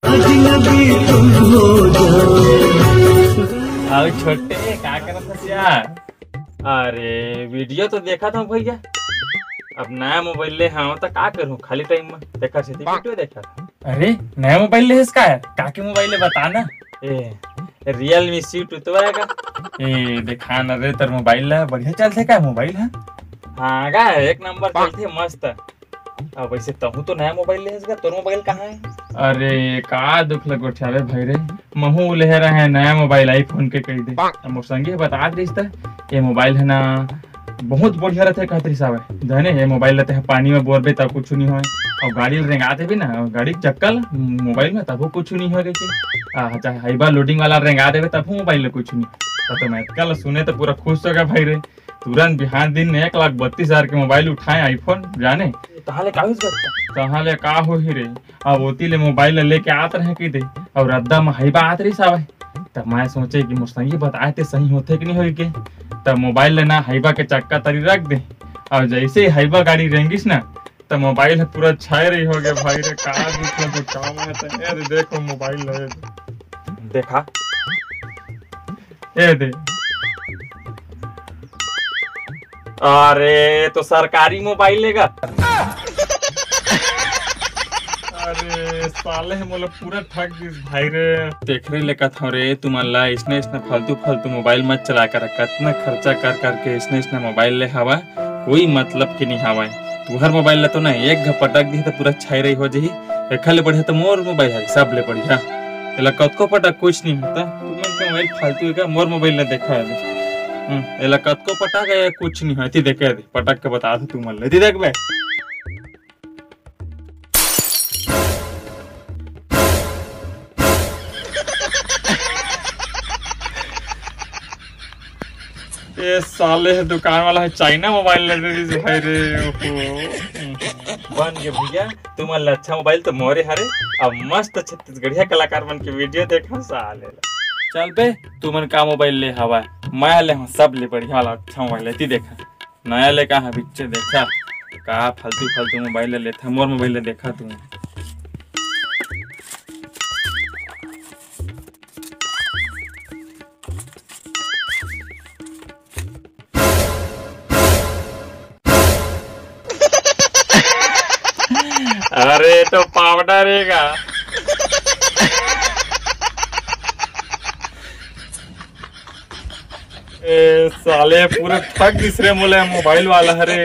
आओ छोटे क्या कर रहा था यार। अरे वीडियो तो देखा था भैया। अब नया मोबाइल ले हाँ तो क्या करूँ खाली टाइम में देखा से वीडियो देखा। अरे नया मोबाइल ले इसका है काके मोबाइल है बताना। रियलमी C2 तो आएगा। देखा ना रे तेरा मोबाइल है बढ़िया चलते का मोबाइल है। हाँ का एक नंबर चलते मस्त। अब वैसे तहु तो नया मोबाइल ले इसका तोर मोबाइल कहाँ है। अरे का दुख लगो ठेले भाई रे महू ले रहे हैं नया मोबाइल आईफोन के कह दे मोर संगी बता दे ये मोबाइल है ना बहुत बढ़िया रहते कहते हिसाब जाने ये मोबाइल लेते हैं पानी में बोरबे तब कुछ नहीं हो और गाड़ी रेंगाते भी ना गाड़ी चक्कल मोबाइल में तब कुछ नहीं हो चाहे हाईबा लोडिंग वाला रेंगा देवे तब मोबाइल में कुछ नहीं तो मैं कल सुने तो पूरा खुश हो गया भाई रे तुरंत बिहान दिन 1,32,000 के मोबाइल उठाए आईफोन जाने तहाले का हो ही रे अब ओती ले मोबाइल लेके आत रहे की दे और रद्दा में हाईबा आत रही सावे तब मैं सोचे कि मुस्तंगी बताए थे सही होते कि नहीं हो के तब मोबाइल लेना हाईबा के चक्का तरी रख दे और जैसे ही हाईबा गाड़ी रेंगिस ना तब मोबाइल पूरा छाए रही हो गया भाई रे का देखो मोबाइल है देखा ए दे अरे तो सरकारी मोबाइल लेगा। अरे साले मतलब पूरा ठग दिस भाई रे देख रहे लेका था रे तुम अल्लाह इसने फालतू मोबाइल मत चला कर कितना खर्चा कर करके इसने मोबाइल ले हवा कोई मतलब की नहीं हवा तू हर मोबाइल ले तो ना एक पटक दी तो पूरा छाई रही हो जाही एक ले बढ़िया तो मोर मोबाइल है सब ले बढ़िया एला कतको पटक कुछ नहीं होता तुम के मोबाइल फालतू है मोर मोबाइल ले देखा है एला कतको पटक है कुछ नहीं होती देखे दे पटक के बता दे तू मन लेती देख बे ये साले दुकान वाला है चाइना मोबाइल ले दे भाई रे बन के भैया तुम अच्छा मोबाइल तो मोरे हरे अब मस्त छत्तीसगढ़िया कलाकार बन के वीडियो देखा साले चल बे तू मन का मोबाइल ले हवा मैं ले सब ले बढ़िया वाला अच्छा मोबाइल लेती देखा नया ले का बिच्चे देखा का फालतू मोबाइल ले लेता मोर मोबाइल ले देखा तू अरे तो पावडा रहेगा साले पूरा ठग दूसरे मोबाइल वाला हरे